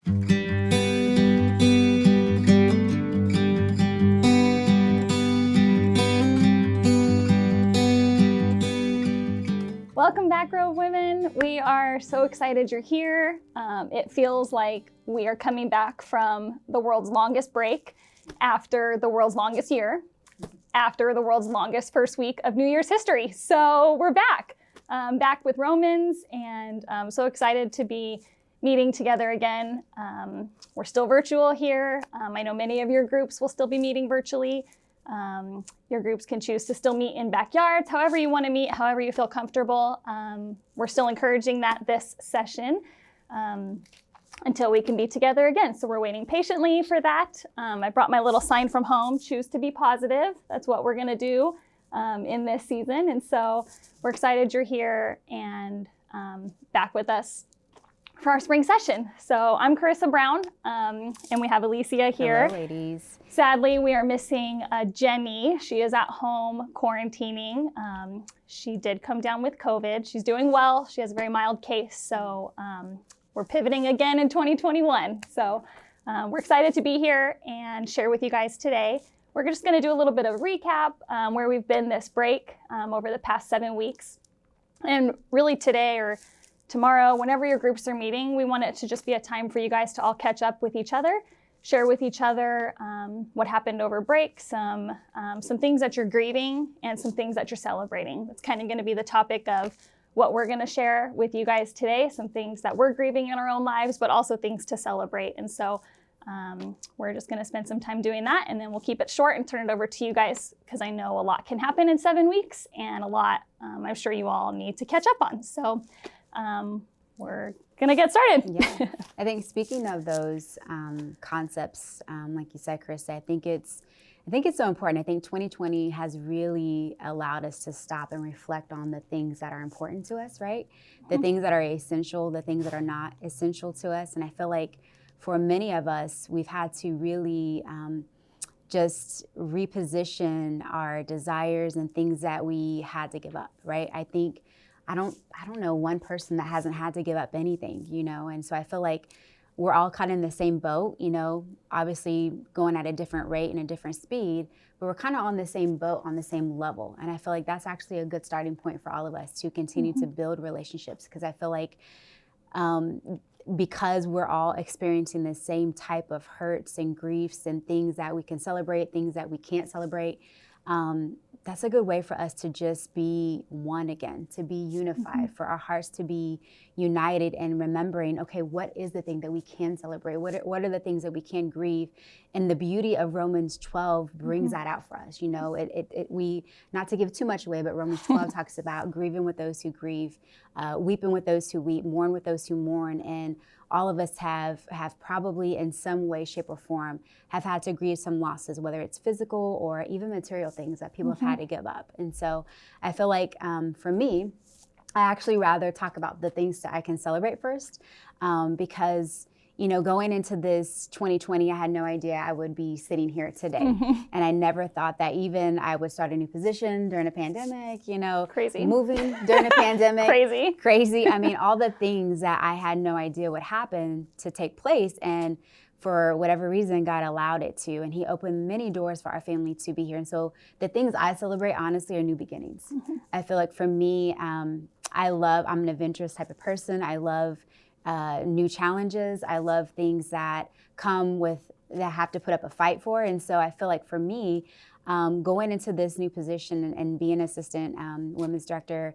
Welcome back, Grove Women. We are so excited you're here. It feels like we are coming back from the world's longest break after the world's longest year, after the world's longest first week of New Year's history. So we're back, back with Romans, and I'm so excited to be meeting together again. We're still virtual here. I know many of your groups will still be meeting virtually. Your groups can choose to still meet in backyards, however you want to meet, however you feel comfortable. We're still encouraging that this session until we can be together again. So we're waiting patiently for that. I brought my little sign from home, choose to be positive. That's what we're going to do in this season. And so we're excited you're here and back with us for our spring session. So I'm Carissa Brown, and we have Alicia here. Hello, ladies. Sadly, we are missing Jenny. She is at home quarantining. She did come down with COVID. She's doing well. She has a very mild case. So we're pivoting again in 2021. So we're excited to be here and share with you guys today. We're just going to do a little bit of a recap where we've been this break over the past 7 weeks. And really today or tomorrow, whenever your groups are meeting, we want it to just be a time for you guys to all catch up with each other, share with each other what happened over break, some things that you're grieving and some things that you're celebrating. That's kind of going to be the topic of what we're going to share with you guys today, some things that we're grieving in our own lives, but also things to celebrate. And so we're just going to spend some time doing that, and then we'll keep it short and turn it over to you guys, because I know a lot can happen in 7 weeks, and a lot I'm sure you all need to catch up on. So we're gonna get started. Yeah, I think speaking of those concepts, like you said, Chris, I think it's so important. I think 2020 has really allowed us to stop and reflect on the things that are important to us, right? The things that are essential, the things that are not essential to us. And I feel like for many of us, we've had to really just reposition our desires and things that we had to give up, right? I don't know one person that hasn't had to give up anything, and so I feel like we're all kind of in the same boat, obviously going at a different rate and a different speed, but we're kind of on the same boat, on the same level. And I feel like that's actually a good starting point for all of us to continue to build relationships, because I feel like because we're all experiencing the same type of hurts and griefs and things that we can celebrate, things that we can't celebrate, that's a good way for us to just be one again, to be unified, for our hearts to be united and remembering, okay, what is the thing that we can celebrate? What are the things that we can grieve? And the beauty of Romans 12 brings that out for us. We, not to give too much away, but Romans 12 talks about grieving with those who grieve, weeping with those who weep, mourn with those who mourn. And all of us have probably in some way, shape, or form have had to grieve some losses, whether it's physical or even material things that people have had to give up. And so I feel like for me, I actually rather talk about the things that I can celebrate first, because going into this 2020, I had no idea I would be sitting here today. And I never thought that even I would start a new position during a pandemic, Crazy. Moving during a pandemic. Crazy. I mean, all the things that I had no idea would happen to take place. And for whatever reason, God allowed it to. And he opened many doors for our family to be here. And so the things I celebrate, honestly, are new beginnings. I feel like for me, I'm an adventurous type of person. I love new challenges. I love things that that have to put up a fight for. And so I feel like for me, going into this new position and being assistant women's director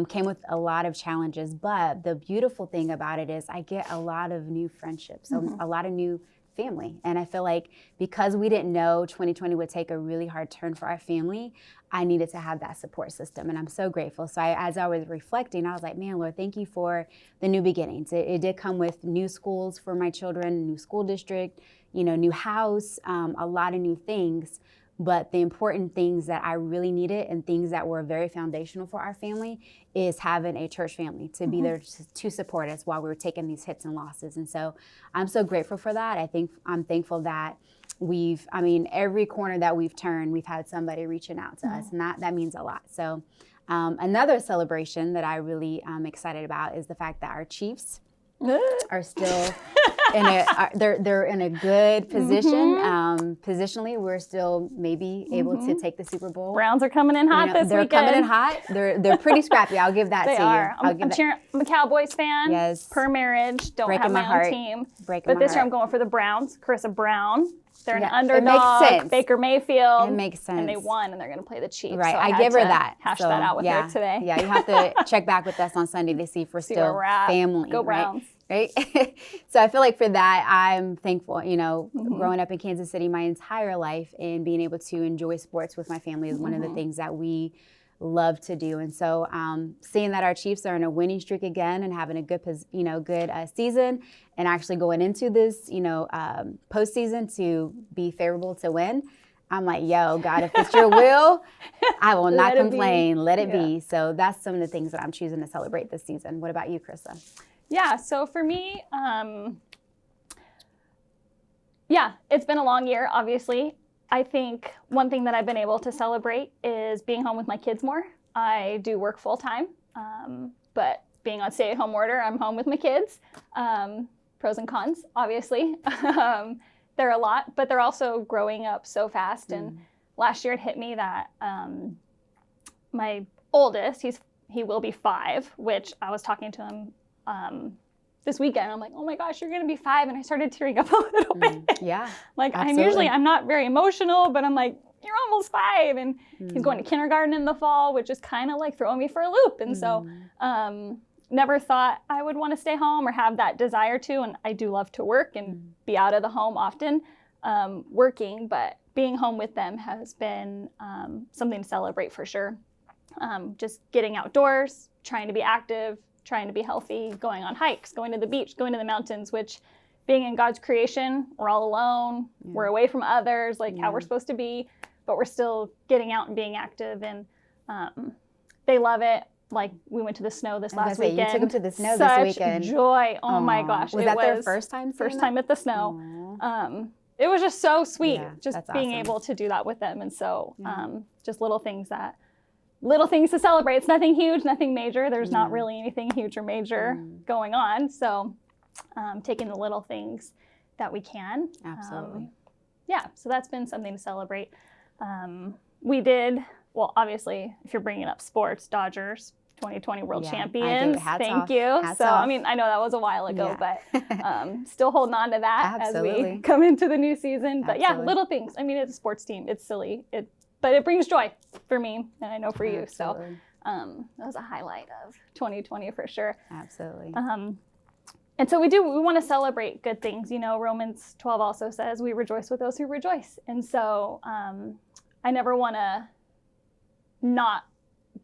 came with a lot of challenges. But the beautiful thing about it is I get a lot of new friendships, a lot of new family. And I feel like because we didn't know 2020 would take a really hard turn for our family, I needed to have that support system. And I'm so grateful. So as I was reflecting, I was like, man, Lord, thank you for the new beginnings. It did come with new schools for my children, new school district, new house, a lot of new things. But the important things that I really needed and things that were very foundational for our family is having a church family to be there to support us while we were taking these hits and losses. And so I'm so grateful for that. I'm thankful that every corner that we've turned, we've had somebody reaching out to us, and that means a lot. So another celebration that I really am excited about is the fact that our Chiefs are still they're in a good position. Positionally, we're still maybe able to take the Super Bowl. Browns are coming in hot this they're weekend. They're coming in hot. They're pretty scrappy. I'll give that They to are. you. I'm a Cowboys fan. Yes. Per marriage, don't Breaking have my my heart. own team. Breaking But my this year heart. I'm going for the Browns. Carissa Brown. They're an Yeah, underdog. it makes sense. Baker Mayfield. It makes sense. And they won, and they're going to play the Chiefs. Right, So I had give her to that. Hash that out with her today. Yeah, you have to check back with us on Sunday to see if we're See still where we're at. family. Go Browns. Right? So I feel like for that, I'm thankful. Growing up in Kansas City my entire life and being able to enjoy sports with my family is one of the things that we love to do. And so seeing that our Chiefs are in a winning streak again and having a good season and actually going into this, postseason to be favorable to win, I'm like, yo, God, if it's your will, I will not complain. Let it be. So that's some of the things that I'm choosing to celebrate this season. What about you, Carissa? Yeah, so for me, it's been a long year, obviously. I think one thing that I've been able to celebrate is being home with my kids more. I do work full time, but being on stay-at-home order, I'm home with my kids. Pros and cons, obviously. They're a lot, but they're also growing up so fast. And last year it hit me that my oldest, he will be 5, which I was talking to him this weekend. I'm like, oh my gosh, you're going to be 5. And I started tearing up a little bit. Yeah. Like absolutely. I'm not very emotional, but I'm like, you're almost 5. And he's going to kindergarten in the fall, which is kind of like throwing me for a loop. And so never thought I would want to stay home or have that desire to. And I do love to work and be out of the home often working, but being home with them has been something to celebrate for sure. Just getting outdoors, trying to be active, trying to be healthy, going on hikes, going to the beach, going to the mountains, which being in God's creation, we're all alone, we're away from others, like how we're supposed to be, but we're still getting out and being active, and they love it. Like we went to the snow this last weekend. You took them to the snow Such this weekend. Joy. Oh my gosh. Was that their first time? First time at the snow. It was just so sweet, just being awesome. able to do that with them. And so just little things to celebrate. It's nothing huge, nothing major. There's not really anything huge or major going on. So taking the little things that we can. Absolutely. So that's been something to celebrate. We did, well, obviously, if you're bringing up sports, Dodgers, 2020 World Champions. Thank you. Hats so, off. I mean, I know that was a while ago, but still holding on to that as Absolutely. we come into the new season. But Absolutely. little things. I mean, it's a sports team. It's silly. But it brings joy for me, and I know for you. Absolutely. So that was a highlight of 2020 for sure. Absolutely. And so we want to celebrate good things. Romans 12 also says we rejoice with those who rejoice. And so I never want to not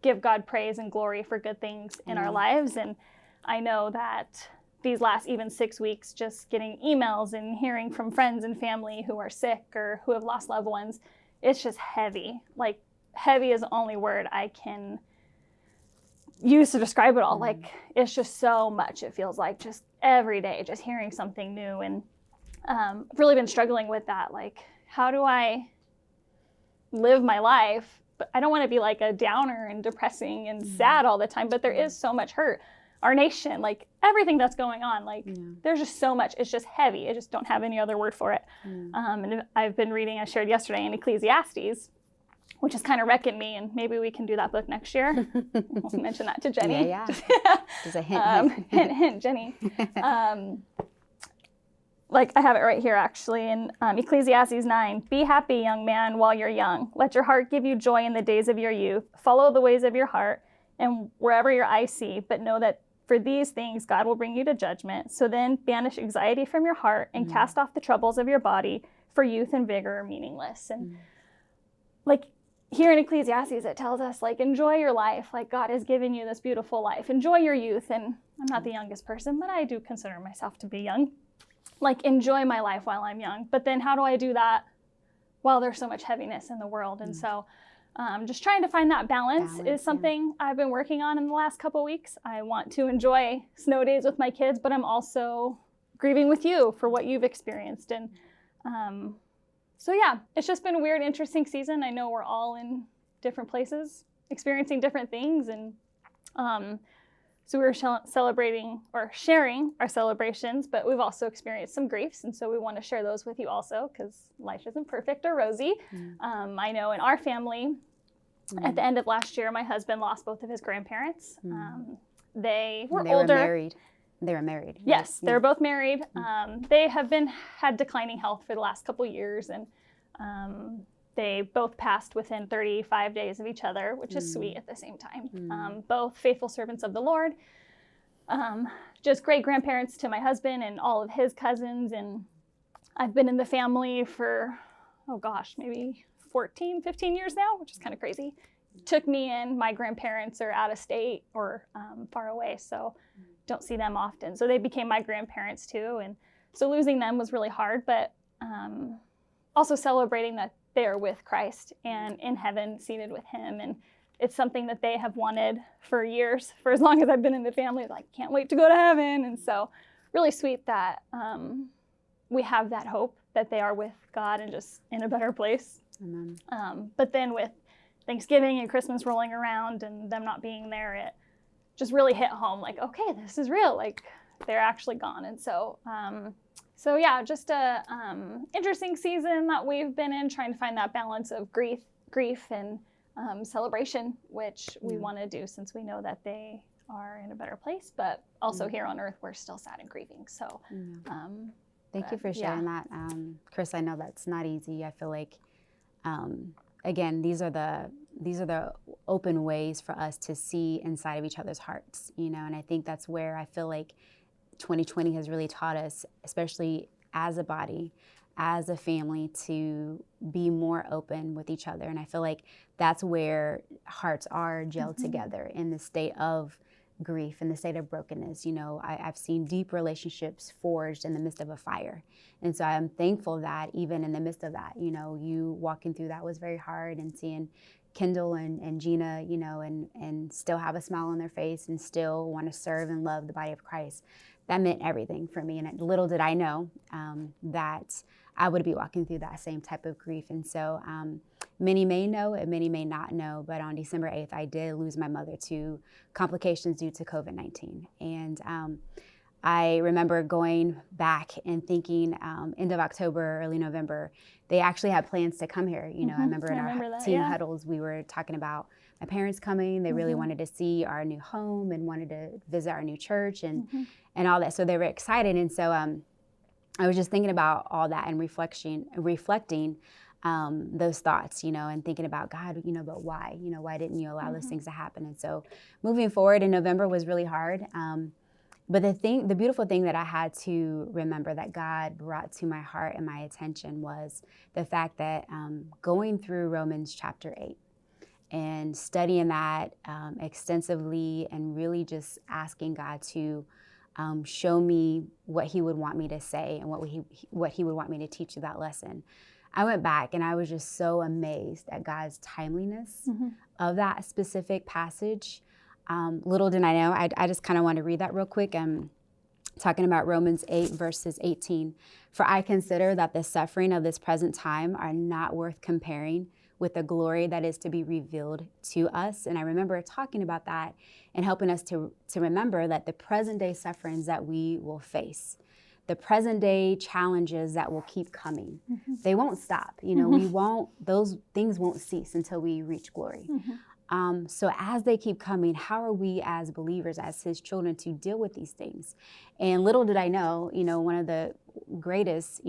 give God praise and glory for good things in our lives. And I know that these last even 6 weeks, just getting emails and hearing from friends and family who are sick or who have lost loved ones, it's just heavy. Like heavy is the only word I can use to describe it all. Like it's just so much. It feels like just every day, just hearing something new. And I've really been struggling with that. Like, how do I live my life? But I don't want to be like a downer and depressing and sad all the time, but there is so much hurt. Our nation, like everything that's going on, like there's just so much. It's just heavy. I just don't have any other word for it. And I've been reading, I shared yesterday, in Ecclesiastes, which is kind of wrecking me, and maybe we can do that book next year. I'll mention that to Jenny. Yeah. There's a hint. Hint, Jenny. Like I have it right here actually in Ecclesiastes 9. Be happy, young man, while you're young. Let your heart give you joy in the days of your youth. Follow the ways of your heart and wherever your eyes see, but know that for these things God will bring you to judgment. So then banish anxiety from your heart and cast off the troubles of your body, for youth and vigor are meaningless. And like here in Ecclesiastes, it tells us like enjoy your life. Like God has given you this beautiful life. Enjoy your youth. And I'm not the youngest person, but I do consider myself to be young. Like enjoy my life while I'm young. But then how do I do that while there's so much heaviness in the world? And so just trying to find that balance is something I've been working on in the last couple of weeks. I want to enjoy snow days with my kids, but I'm also grieving with you for what you've experienced. And so yeah, it's just been a weird, interesting season. I know we're all in different places, experiencing different things. And So we were celebrating or sharing our celebrations, but we've also experienced some griefs. And so we want to share those with you also, because life isn't perfect or rosy. I know in our family, at the end of last year, my husband lost both of his grandparents. They were older. They were married. Yes, they were both married. They have had declining health for the last couple years, and they both passed within 35 days of each other, which is sweet at the same time. Both faithful servants of the Lord, just great grandparents to my husband and all of his cousins. And I've been in the family for, maybe 14, 15 years now, which is kind of crazy. Took me in, my grandparents are out of state or far away, so don't see them often. So they became my grandparents too. And so losing them was really hard, but also celebrating that they are with Christ and in heaven, seated with him. And it's something that they have wanted for years, for as long as I've been in the family, like, can't wait to go to heaven. And so really sweet that we have that hope that they are with God and just in a better place. Amen. But then with Thanksgiving and Christmas rolling around and them not being there, it just really hit home, like, okay, this is real, like they're actually gone. And so yeah, just a interesting season that we've been in, trying to find that balance of grief and celebration, which we want to do since we know that they are in a better place, but also here on earth, we're still sad and grieving. So thank you for sharing that. Chris, I know that's not easy. I feel like, again, these are the open ways for us to see inside of each other's hearts, and I think that's where I feel like 2020 has really taught us, especially as a body, as a family, to be more open with each other. And I feel like that's where hearts are gelled together in the state of grief, in the state of brokenness. I've seen deep relationships forged in the midst of a fire. And so I'm thankful that even in the midst of that, you walking through that was very hard, and seeing Kendall and Gina, and still have a smile on their face and still want to serve and love the body of Christ. That meant everything for me. And little did I know that I would be walking through that same type of grief. And so many may know and many may not know, but on December 8th, I did lose my mother to complications due to COVID-19. And I remember going back and thinking end of October, early November, they actually had plans to come here. I remember in our team huddles, we were talking about my parents coming. They really wanted to see our new home and wanted to visit our new church and all that. So they were excited. And so I was just thinking about all that and reflecting those thoughts, and thinking about God, but why? Why didn't you allow those things to happen? And so moving forward in November was really hard. But the beautiful thing that I had to remember that God brought to my heart and my attention was the fact that going through Romans chapter 8 and studying that extensively and really just asking God to show me what he would want me to say and what he would want me to teach through that lesson. I went back and I was just so amazed at God's timeliness of that specific passage. Little did I know, I just kind of want to read that real quick. Talking about Romans 8 verses 18. For I consider that the suffering of this present time are not worth comparing with the glory that is to be revealed to us. And I remember talking about that and helping us to remember that the present day sufferings that we will face, the present day challenges that will keep coming, they won't stop. Those things won't cease until we reach glory. So as they keep coming, how are we as believers, as his children, to deal with these things? And little did I know, one of the greatest,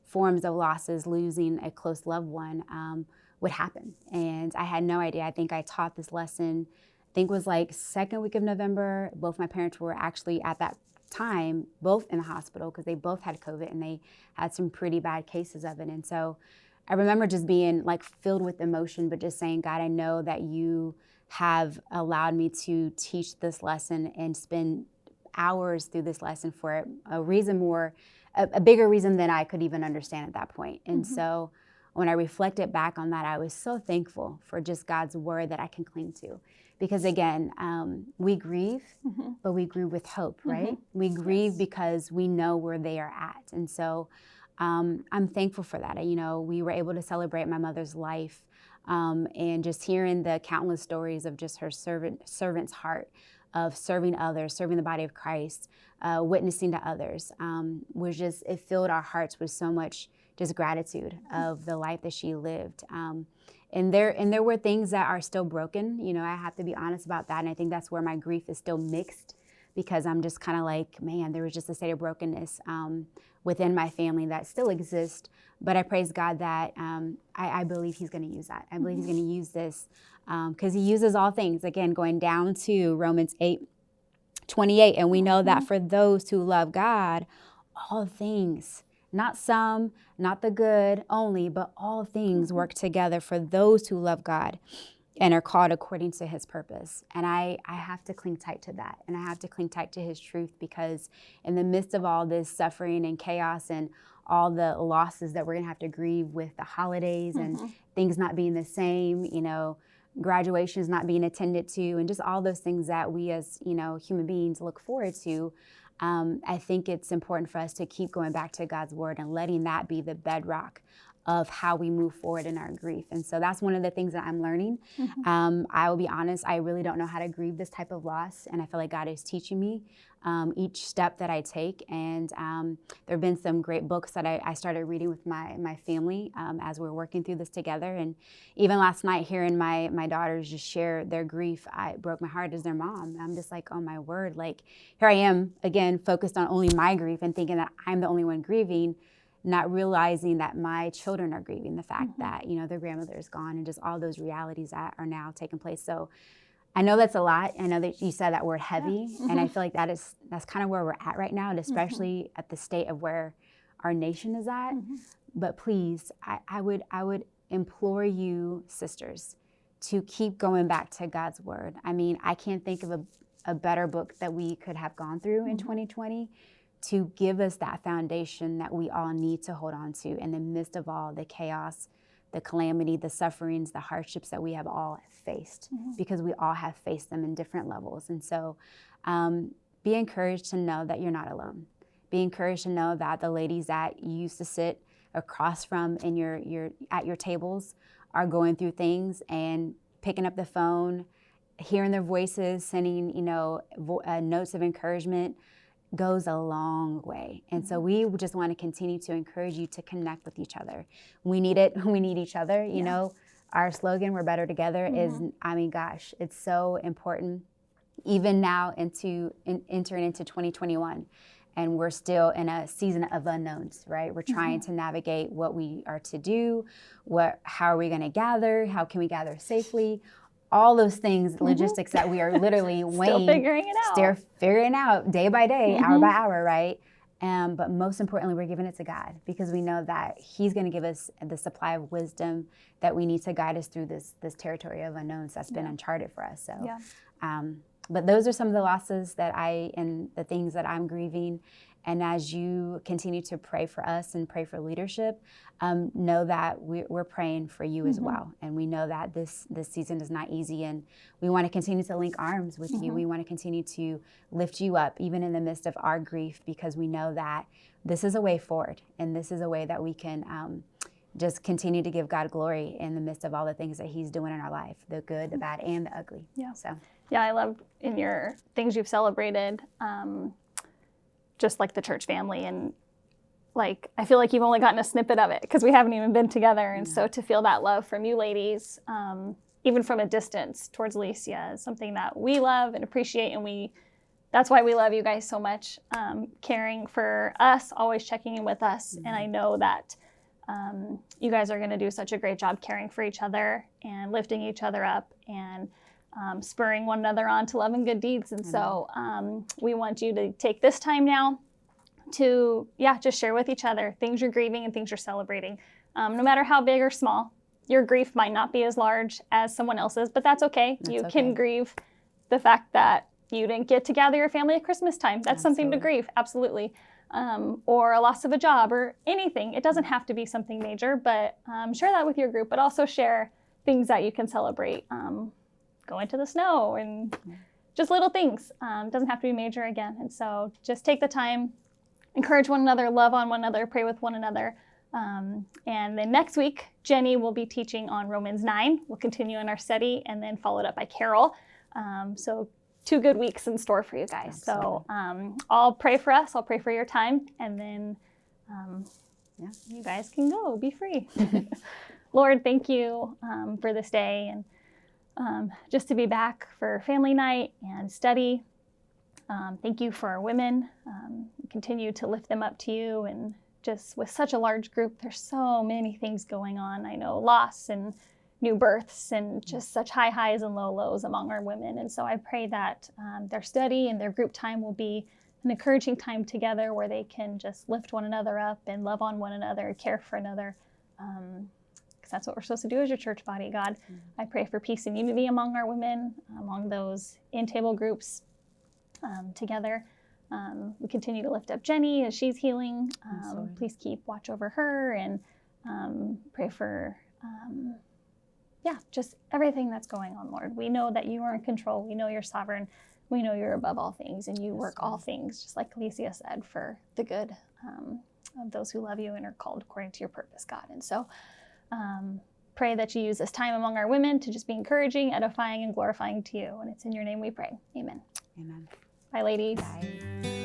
forms of losses, losing a close loved one, would happen. And I had no idea. I think I taught this lesson, I think it was like second week of November. Both my parents were actually at that time, both in the hospital because they both had COVID and they had some pretty bad cases of it. And so I remember just being like filled with emotion, but just saying, God, I know that you have allowed me to teach this lesson and spend hours through this lesson for a bigger reason than I could even understand at that point. And so when I reflected back on that, I was so thankful for just God's word that I can cling to. Because again, we grieve, but we grieve with hope, right? We grieve because we know where they are at. And so I'm thankful for that. We were able to celebrate my mother's life and just hearing the countless stories of just her servant's heart of serving others, serving the body of Christ, witnessing to others, it filled our hearts with so much just gratitude of the life that she lived. And there were things that are still broken. You know, I have to be honest about that. And I think that's where my grief is still mixed, because I'm just kind of like, man, there was just a state of brokenness within my family that still exists. But I praise God that I believe he's going to use that. I believe he's going to use this because he uses all things. Again, going down to Romans 8:28. And we know that for those who love God, all things, not some, not the good only, but all things work together for those who love God and are called according to his purpose. And I have to cling tight to that. And I have to cling tight to his truth, because in the midst of all this suffering and chaos and all the losses that we're gonna have to grieve with the holidays and things not being the same, you know, graduations not being attended to, and just all those things that we as, you know, human beings look forward to, I think it's important for us to keep going back to God's word and letting that be the bedrock of how we move forward in our grief. And so that's one of the things that I'm learning. I will be honest, I really don't know how to grieve this type of loss. And I feel like God is teaching me each step that I take. And there have been some great books that I started reading with my family as we're working through this together. And even last night, hearing my daughters just share their grief, it broke my heart as their mom. I'm just like, oh my word, like here I am again, focused on only my grief and thinking that I'm the only one grieving, not realizing that my children are grieving the fact that, you know, their grandmother is gone, and just all those realities that are now taking place. So I know that's a lot. I know that you said that word heavy, and I feel like that's kind of where we're at right now, and especially at the state of where our nation is at. But please, I would implore you, sisters, to keep going back to God's word. I mean, I can't think of a better book that we could have gone through in 2020 to give us that foundation that we all need to hold on to in the midst of all the chaos, the calamity, the sufferings, the hardships that we have all faced, because we all have faced them in different levels. And so be encouraged to know that you're not alone. Be encouraged to know that the ladies that you used to sit across from in at your tables are going through things, and picking up the phone, hearing their voices, sending, you know, notes of encouragement goes a long way. And so we just want to continue to encourage you to connect with each other. We need it. We need each other. You know, our slogan, "We're better together," is, I mean, gosh, it's so important even now entering into 2021. And we're still in a season of unknowns, right? We're trying to navigate what we are to do, how are we going to gather? How can we gather safely? All those things, logistics that we are literally Still figuring it out. Still figuring out day by day, hour by hour, right? But most importantly, we're giving it to God, because we know that he's going to give us the supply of wisdom that we need to guide us through this territory of unknowns that's been uncharted for us. So, but those are some of the losses and the things that I'm grieving. And as you continue to pray for us and pray for leadership, know that we're praying for you as well. And we know that this season is not easy, and we want to continue to link arms with you. We want to continue to lift you up, even in the midst of our grief, because we know that this is a way forward, and this is a way that we can just continue to give God glory in the midst of all the things that he's doing in our life, the good, the bad, and the ugly. Yeah, I love in your things you've celebrated, just like the church family, and like I feel like you've only gotten a snippet of it because we haven't even been together. And so to feel that love from you ladies, even from a distance towards Alicia, is something that we love and appreciate, and that's why we love you guys so much, caring for us, always checking in with us. And I know that you guys are going to do such a great job caring for each other and lifting each other up, and spurring one another on to love and good deeds. And so we want you to take this time now to, just share with each other things you're grieving and things you're celebrating. No matter how big or small, your grief might not be as large as someone else's, but that's okay. You can grieve the fact that you didn't get to gather your family at Christmas time. That's something to grieve, absolutely. Or a loss of a job or anything. It doesn't have to be something major, but share that with your group, but also share things that you can celebrate. Going to the snow and just little things. Doesn't have to be major again. And so just take the time, encourage one another, love on one another, pray with one another. And then next week, Jenny will be teaching on Romans 9. We'll continue in our study and then followed up by Carol. So 2 good weeks in store for you guys. Absolutely. So I'll pray for us. I'll pray for your time. And then you guys can go. Be free. Lord, thank you for this day and just to be back for family night and study. Thank you for our women. Continue to lift them up to you. And just with such a large group, there's so many things going on. I know loss and new births and just such high highs and low lows among our women. And so I pray that their study and their group time will be an encouraging time together where they can just lift one another up and love on one another, care for another. Because that's what we're supposed to do as your church body, God. I pray for peace and unity among our women, among those in-table groups together. We continue to lift up Jenny as she's healing. Please keep watch over her and pray for, just everything that's going on, Lord. We know that you are in control. We know you're sovereign. We know you're above all things and you work all things, just like Alicia said, for the good of those who love you and are called according to your purpose, God. And so pray that you use this time among our women to just be encouraging, edifying, and glorifying to you. And it's in your name we pray. Amen. Amen. Bye, ladies. Bye.